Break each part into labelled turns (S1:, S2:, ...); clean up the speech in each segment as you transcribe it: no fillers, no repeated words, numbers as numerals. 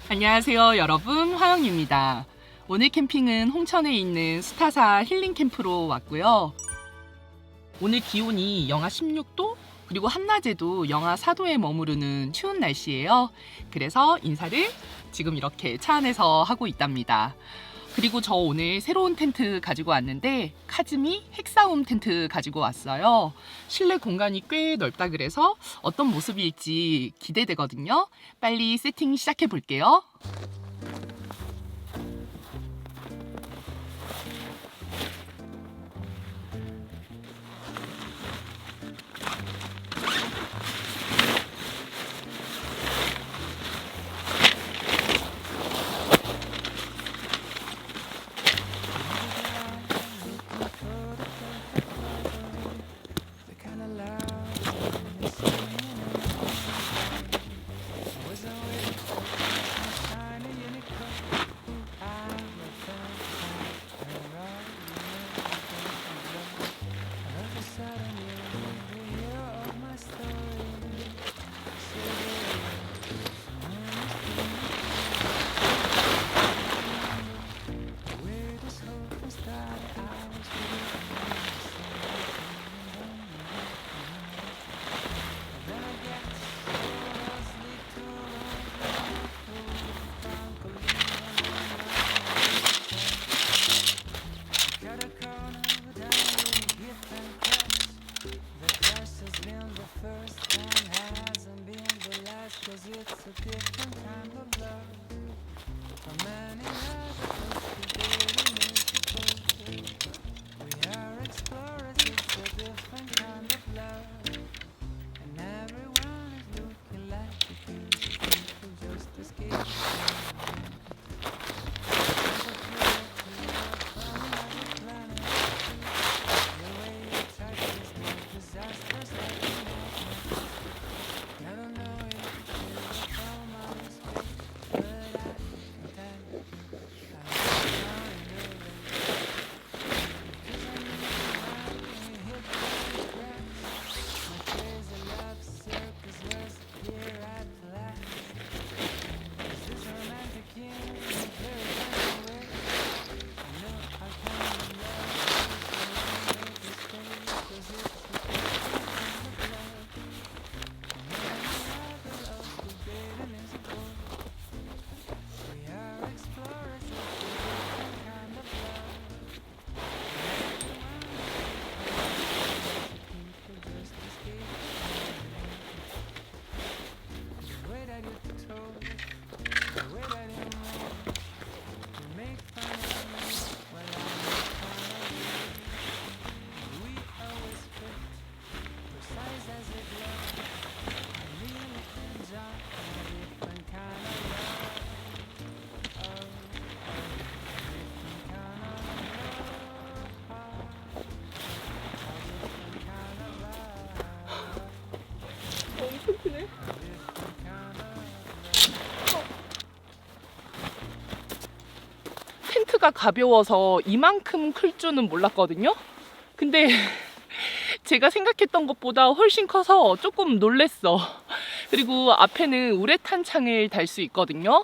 S1: 안녕하세요 여러분, 화영입니다. 오늘 캠핑은 홍천에 있는 수타사 힐링 캠프로 왔고요. 오늘 기온이 영하 16도 그리고 한낮에도 영하 4도에 머무르는 추운 날씨예요. 그래서 인사를 지금 이렇게 차 안에서 하고 있답니다. 그리고 저 오늘 새로운 텐트 가지고 왔는데 카즈미 핵사움 텐트 가지고 왔어요. 실내 공간이 꽤 넓다 그래서 어떤 모습일지 기대되거든요. 빨리 세팅 시작해 볼게요. 텐트가 가벼워서 이만큼 클 줄은 몰랐거든요. 근데 제가 생각했던 것보다 훨씬 커서 조금 놀랬어. 그리고 앞에는 우레탄 창을 달 수 있거든요.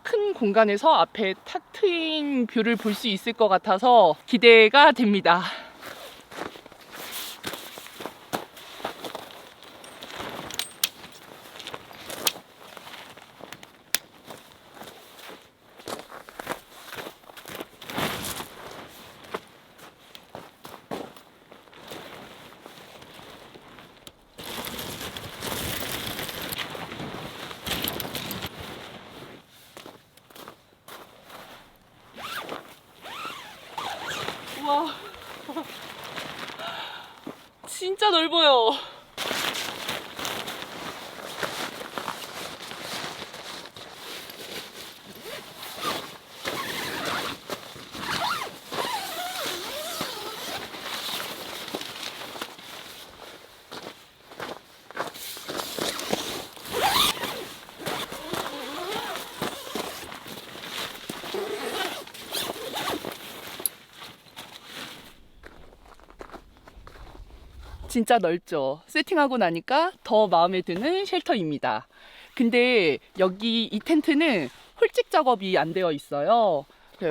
S1: 큰 공간에서 앞에 탁 트인 뷰를 볼 수 있을 것 같아서 기대가 됩니다. 우와, 진짜 넓어요. 진짜 넓죠. 세팅하고 나니까 더 마음에 드는 쉘터입니다. 근데 여기 이 텐트는 홀직 작업이 안 되어 있어요.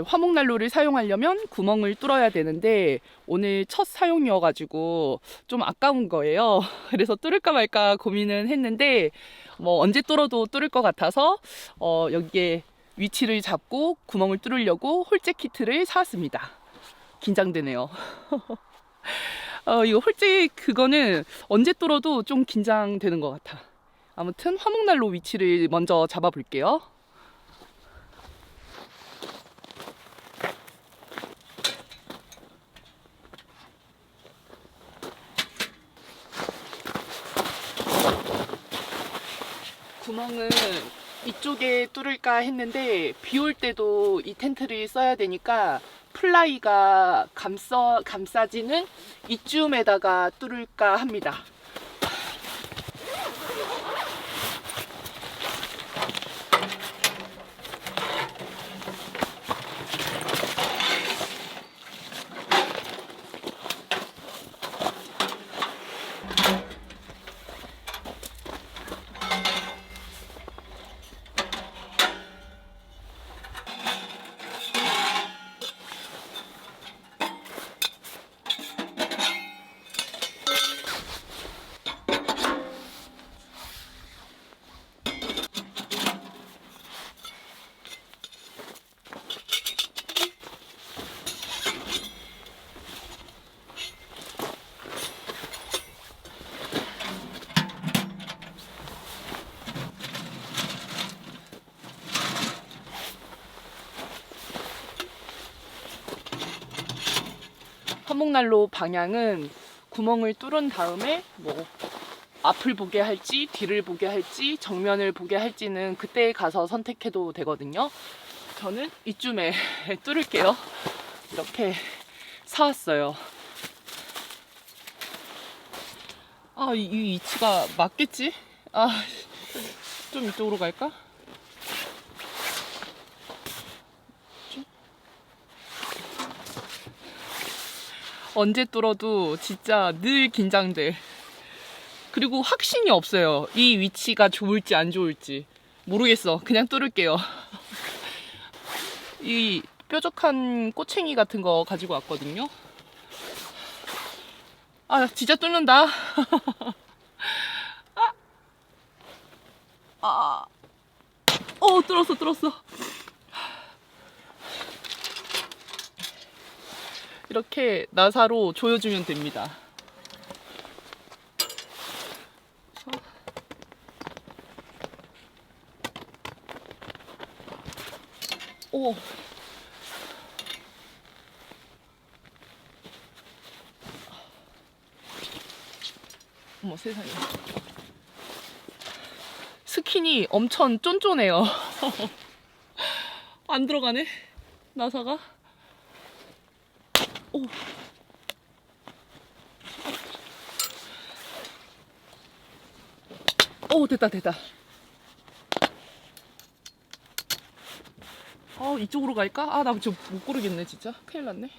S1: 화목난로를 사용하려면 구멍을 뚫어야 되는데 오늘 첫 사용이어가지고 좀 아까운 거예요. 그래서 뚫을까 말까 고민은 했는데 뭐 언제 뚫어도 뚫을 것 같아서 여기에 위치를 잡고 구멍을 뚫으려고 홀잭 키트를 사왔습니다. 긴장되네요. 이거 홀잭 그거는 언제 뚫어도 좀 긴장되는 것 같아. 아무튼 화목난로 위치를 먼저 잡아 볼게요. 구멍은 이쪽에 뚫을까 했는데 비 올 때도 이 텐트를 써야 되니까 플라이가 감싸지는 이쯤에다가 뚫을까 합니다. 화목난로 방향은 구멍을 뚫은 다음에 뭐 앞을 보게 할지 뒤를 보게 할지 정면을 보게 할지는 그때 가서 선택해도 되거든요. 저는 이쯤에 뚫을게요. 이렇게 사왔어요. 이 위치가 맞겠지? 좀 이쪽으로 갈까? 언제 뚫어도 진짜 늘 긴장돼. 그리고 확신이 없어요. 이 위치가 좋을지 안 좋을지 모르겠어. 그냥 뚫을게요. 이 뾰족한 꼬챙이 같은 거 가지고 왔거든요. 진짜 뚫는다. 뚫었어. 이렇게 나사로 조여주면 됩니다. 오. 어머 세상에. 스킨이 엄청 쫀쫀해요. 안 들어가네 나사가. 됐다. 이쪽으로 갈까? 나 지금 못 고르겠네 진짜. 큰일 났네.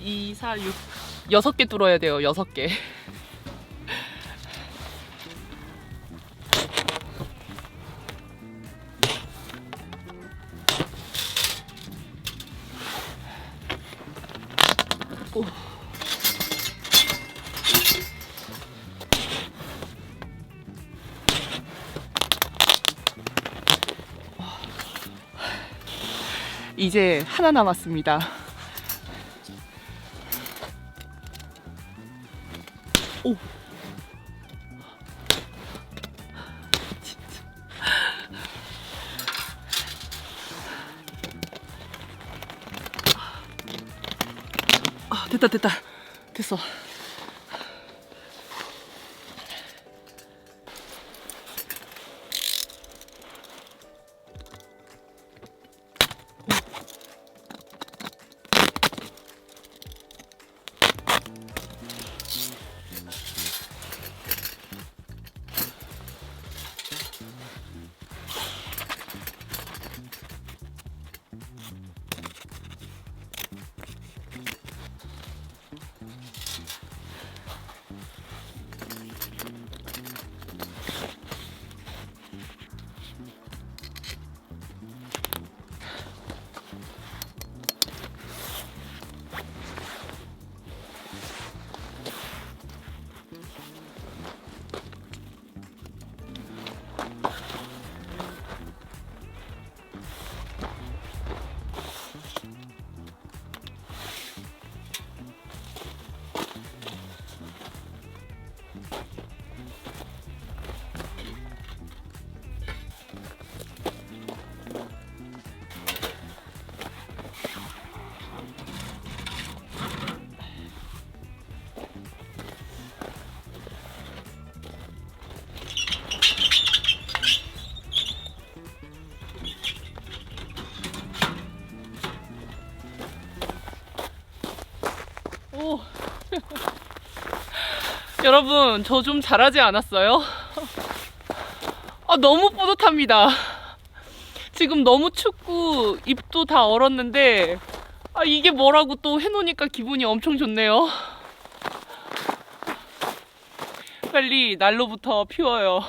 S1: 이, 4, 6 6개 뚫어야 돼요. 6개. 이제 하나 남았습니다. 됐다. 됐어. 오. 여러분, 저 좀 잘하지 않았어요? 너무 뿌듯합니다. 지금 너무 춥고 입도 다 얼었는데 이게 뭐라고 또 해놓으니까 기분이 엄청 좋네요. 빨리 난로부터 피워요.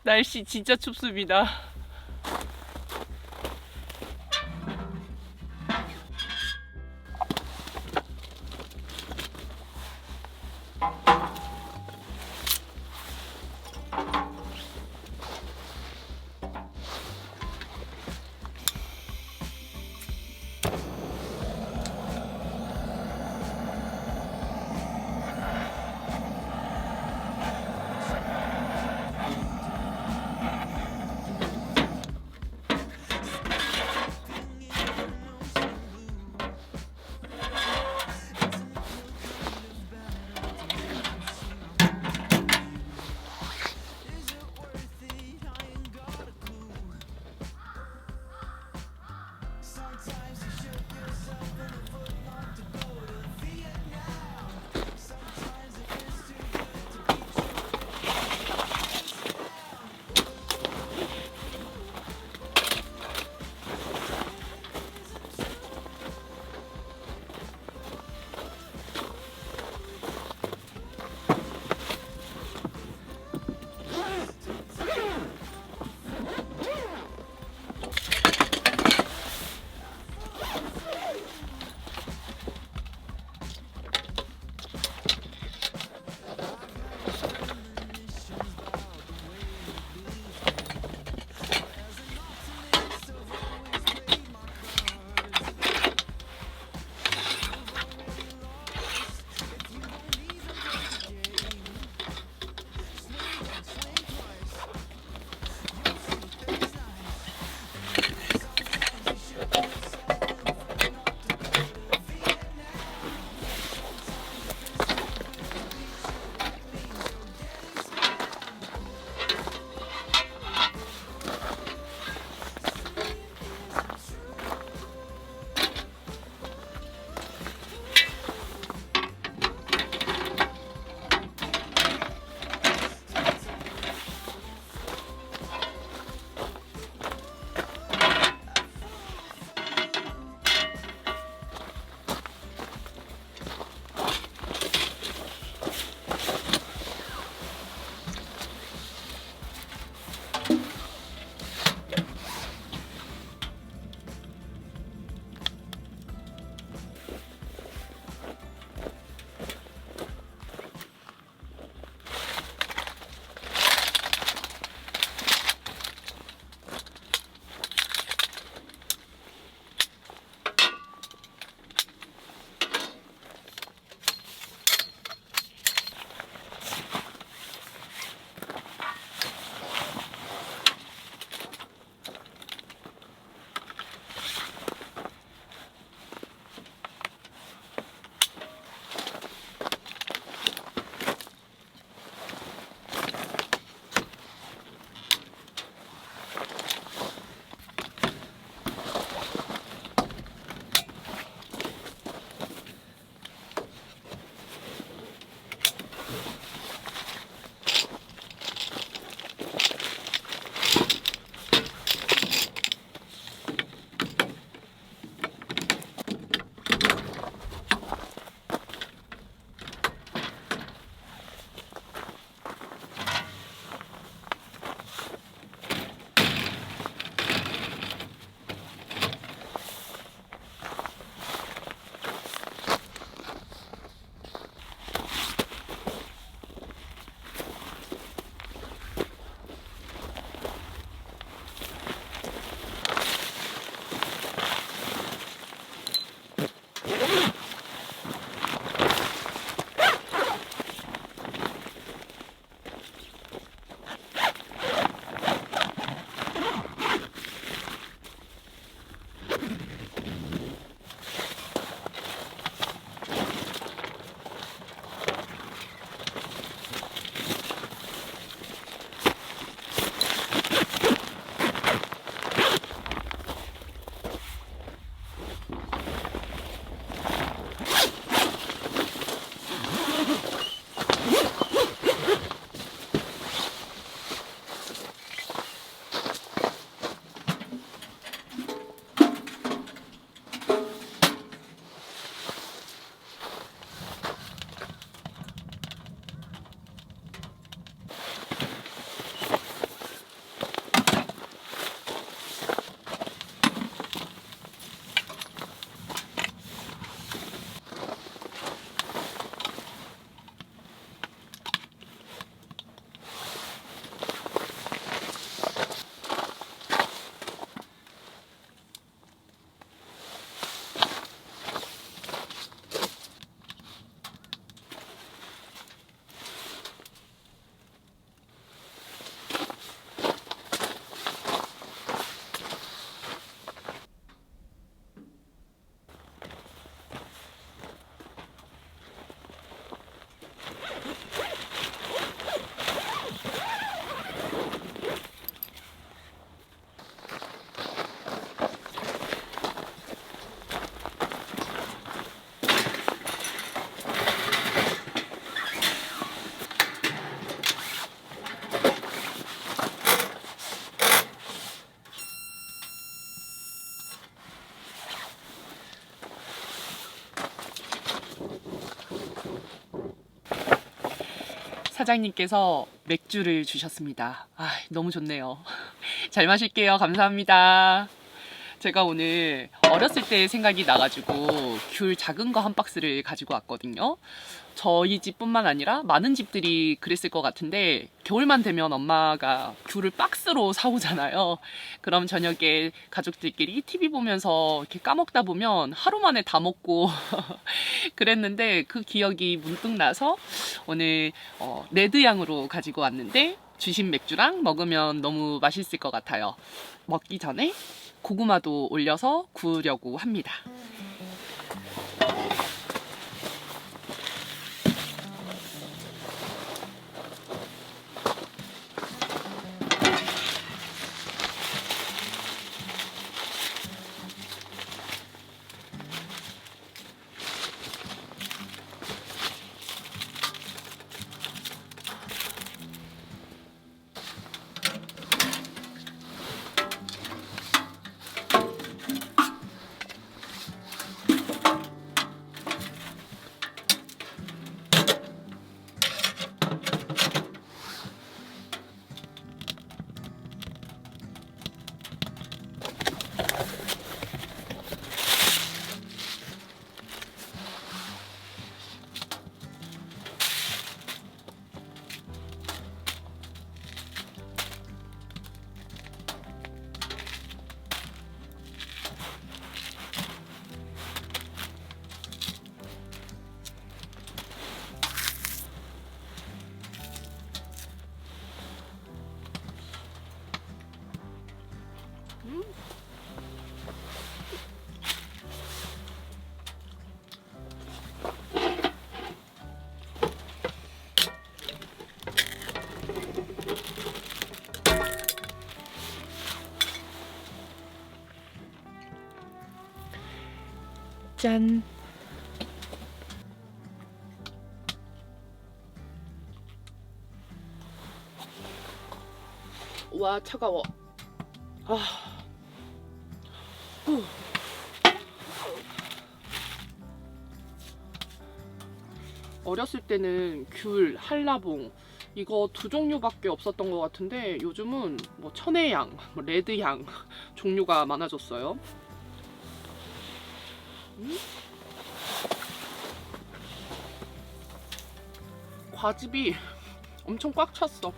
S1: 날씨 진짜 춥습니다. 사장님께서 맥주를 주셨습니다. 너무 좋네요. 잘 마실게요. 감사합니다. 제가 오늘 어렸을 때 생각이 나가지고 귤 작은 거 한 박스를 가지고 왔거든요. 저희 집뿐만 아니라 많은 집들이 그랬을 것 같은데 겨울만 되면 엄마가 귤을 박스로 사오잖아요. 그럼 저녁에 가족들끼리 TV 보면서 이렇게 까먹다 보면 하루 만에 다 먹고 그랬는데 그 기억이 문득 나서 오늘 레드향으로 가지고 왔는데 주신 맥주랑 먹으면 너무 맛있을 것 같아요. 먹기 전에 고구마도 올려서 구우려고 합니다. 짠. 와, 차가워. 어렸을 때는 귤, 한라봉 이거 두 종류밖에 없었던 것 같은데 요즘은 뭐 천혜향, 레드향 종류가 많아졌어요. 과즙이 엄청 꽉 찼어.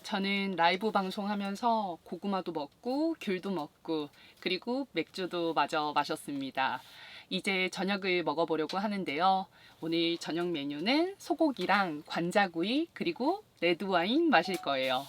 S1: 저는 라이브 방송하면서 고구마도 먹고 귤도 먹고 그리고 맥주도 마저 마셨습니다. 이제 저녁을 먹어보려고 하는데요. 오늘 저녁 메뉴는 소고기랑 관자구이 그리고 레드와인 마실 거예요.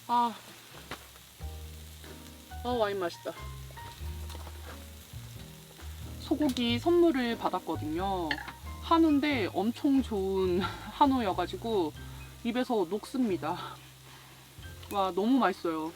S1: 아, 와인 맛있다. 소고기 선물을 받았거든요. 한우인데 엄청 좋은 한우여가지고 입에서 녹습니다. 와, 너무 맛있어요.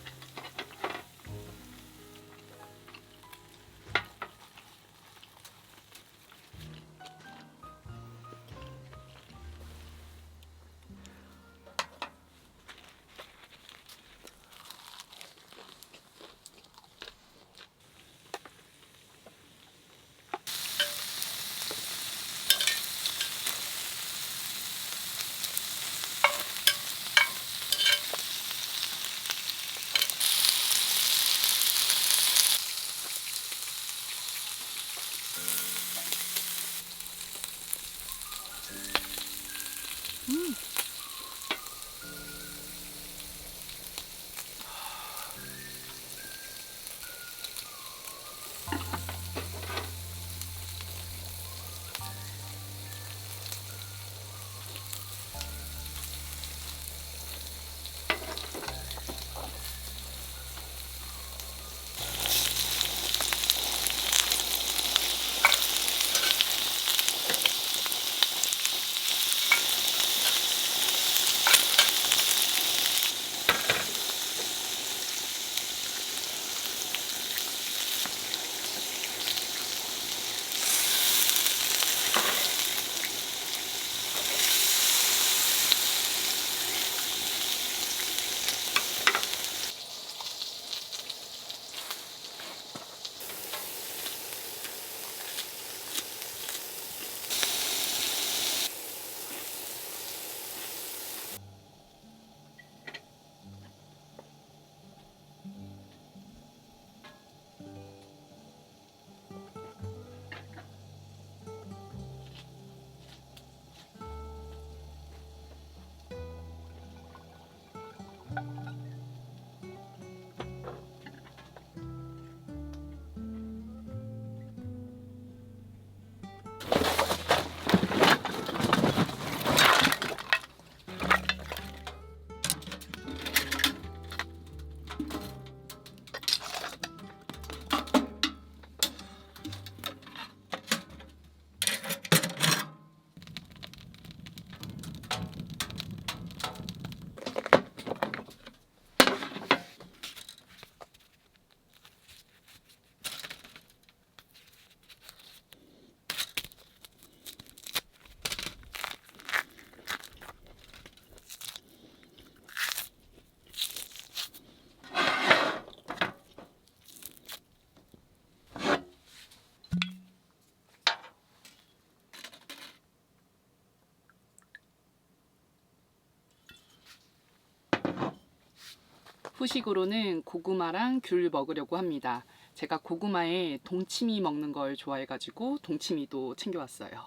S1: 후식으로는 고구마랑 귤 먹으려고 합니다. 제가 고구마에 동치미 먹는 걸 좋아해가지고 동치미도 챙겨왔어요.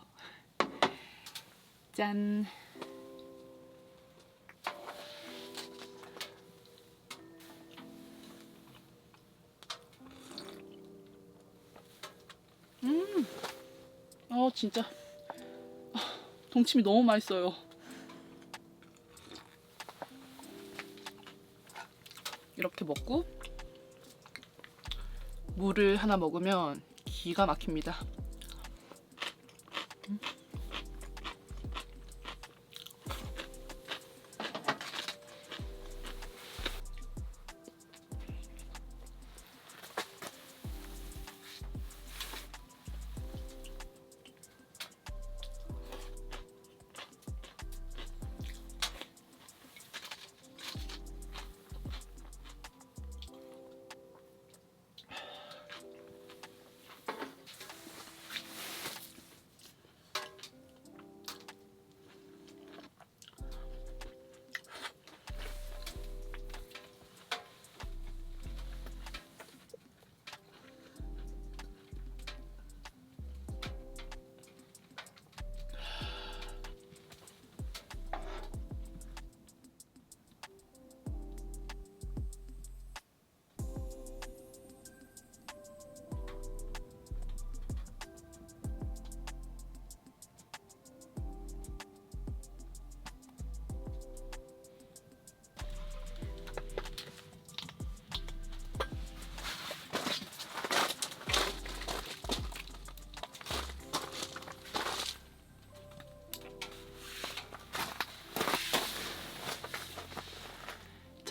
S1: 짠! 진짜 동치미 너무 맛있어요. 이렇게 먹고 물을 하나 먹으면 기가 막힙니다.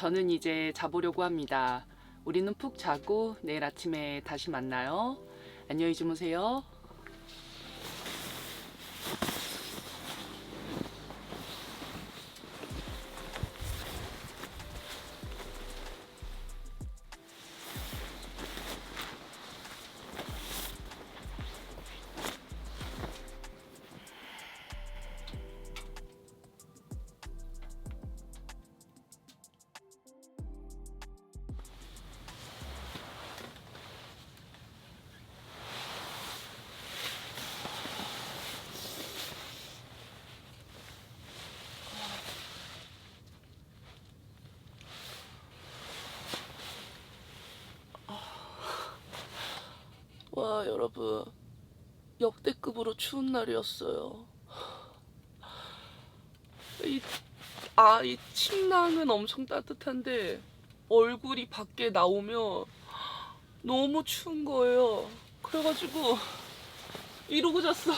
S1: 저는 이제 자보려고 합니다. 우리는 푹 자고 내일 아침에 다시 만나요. 안녕히 주무세요. 와, 여러분, 역대급으로 추운 날이었어요. 이 침낭은 엄청 따뜻한데 얼굴이 밖에 나오면 너무 추운 거예요. 그래가지고 이러고 잤어.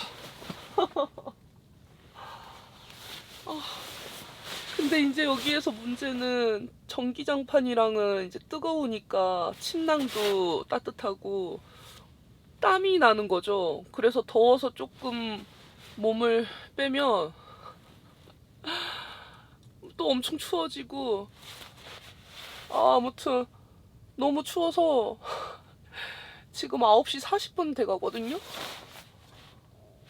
S1: 근데 이제 여기에서 문제는 전기장판이랑은 이제 뜨거우니까 침낭도 따뜻하고 땀이 나는 거죠. 그래서 더워서 조금 몸을 빼면 또 엄청 추워지고, 아무튼 너무 추워서 지금 9시 40분 돼가거든요.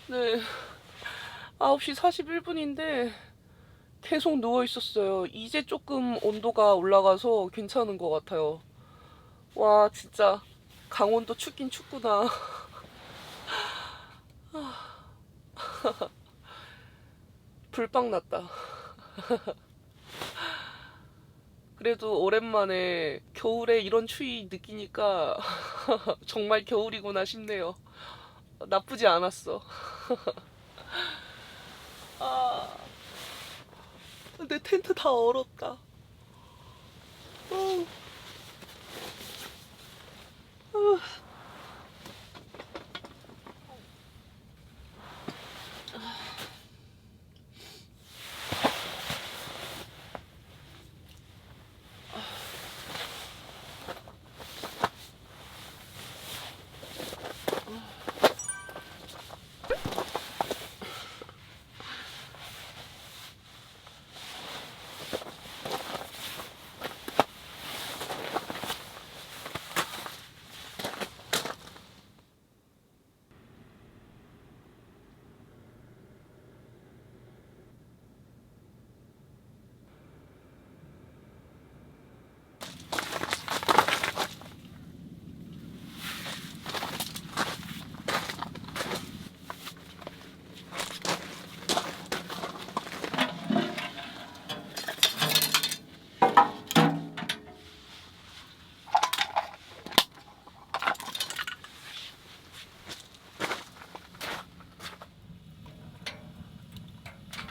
S1: 네, 9시 41분인데 계속 누워 있었어요. 이제 조금 온도가 올라가서 괜찮은 것 같아요. 와, 진짜 강원도 춥긴 춥구나. 불빵 났다. 그래도 오랜만에 겨울에 이런 추위 느끼니까 정말 겨울이구나 싶네요. 나쁘지 않았어. 아, 내 텐트 다 얼었다. 어, 어.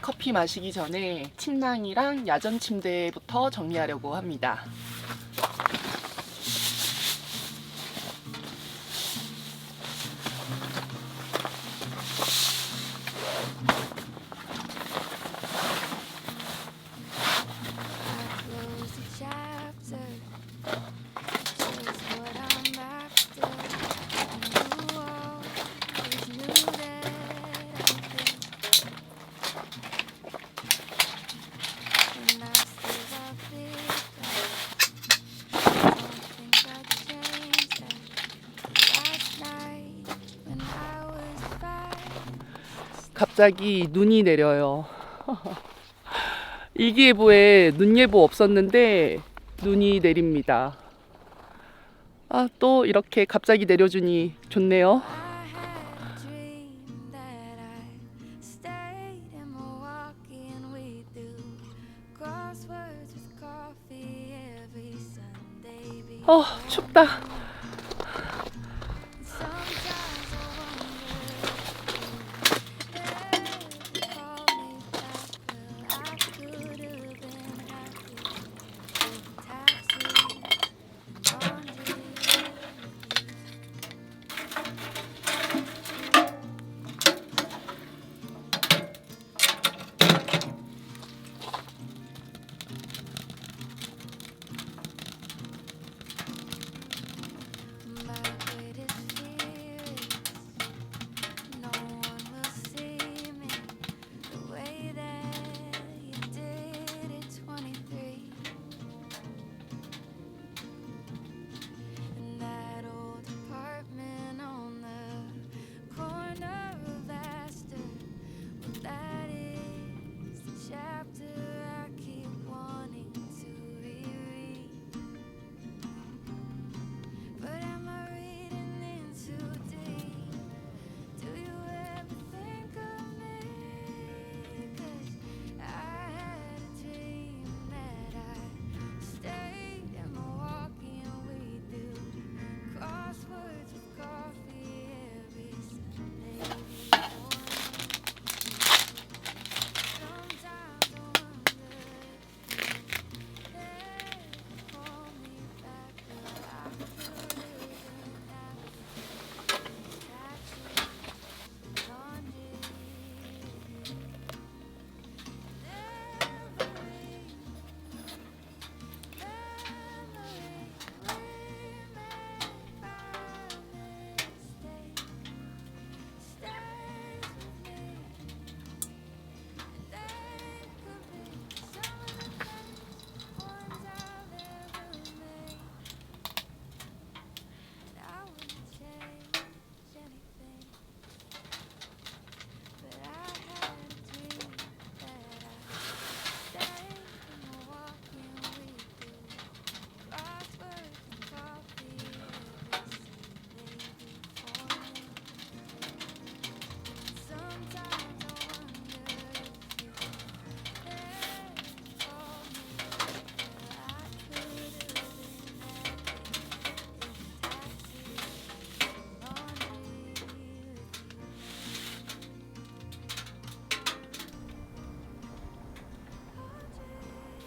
S1: 커피 마시기 전에 침낭이랑 야전 침대부터 정리하려고 합니다. 갑자기 눈이 내려요. 일기예보에 눈 예보 없었는데 눈이 내립니다. 아, 또 이렇게 갑자기 내려주니 좋네요. 춥다.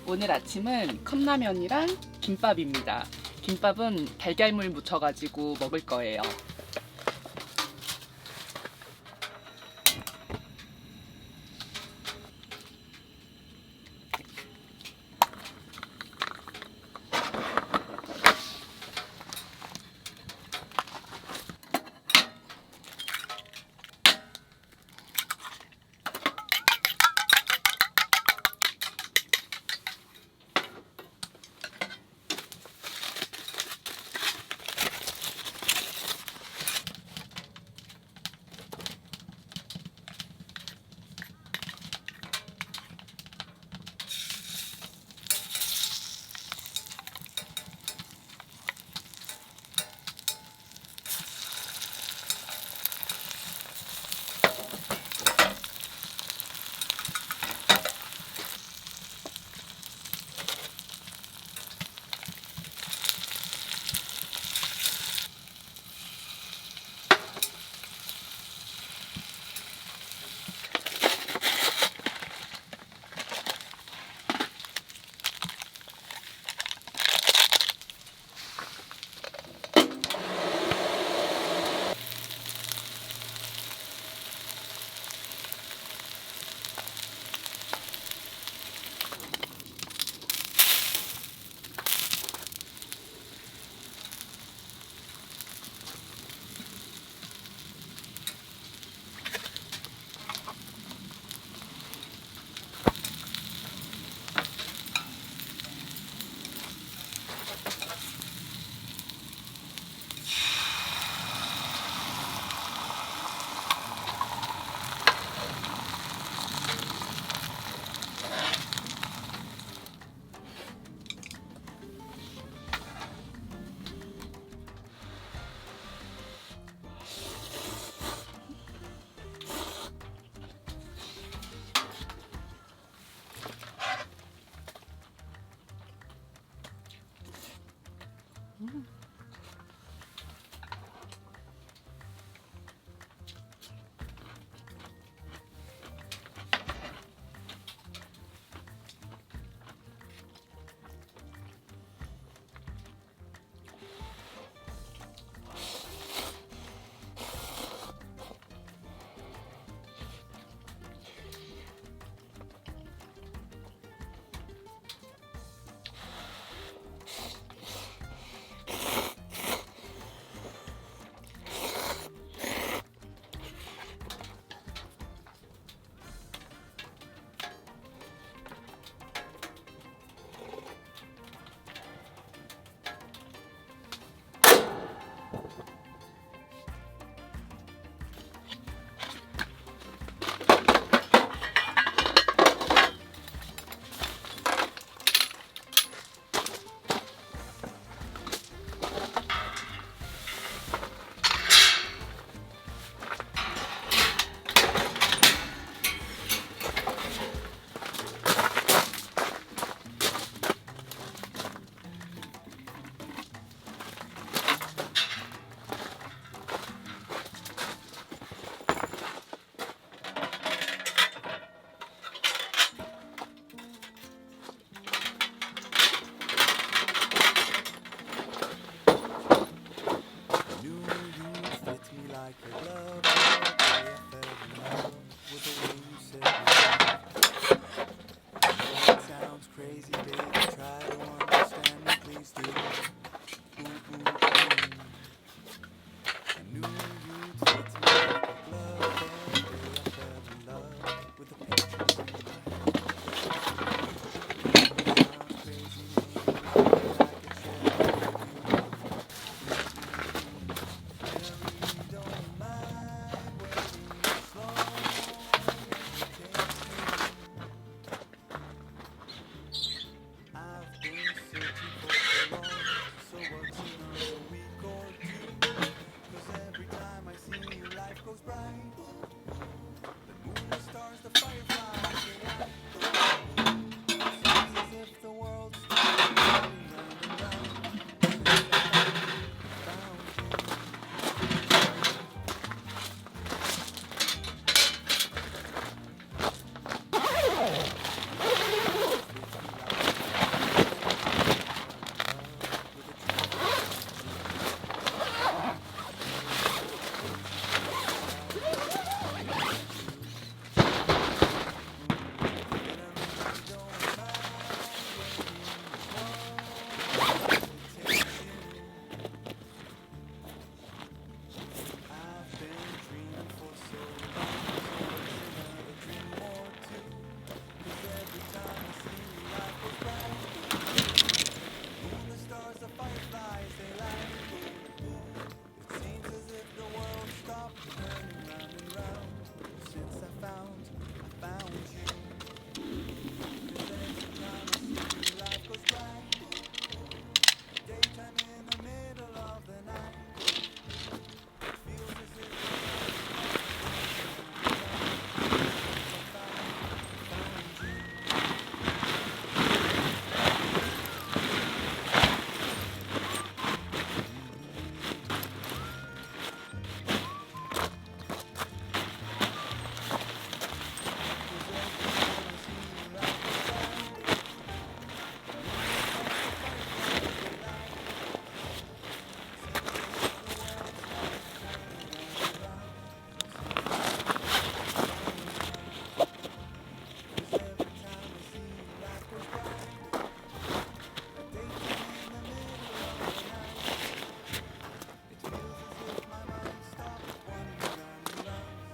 S1: 오늘 아침은 컵라면이랑 김밥입니다. 김밥은 달걀물 묻혀가지고 먹을 거예요.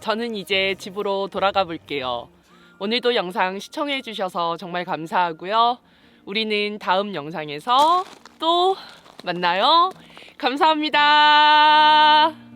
S1: 저는 이제 집으로 돌아가 볼게요. 오늘도 영상 시청해 주셔서 정말 감사하고요. 우리는 다음 영상에서 또 만나요. 감사합니다.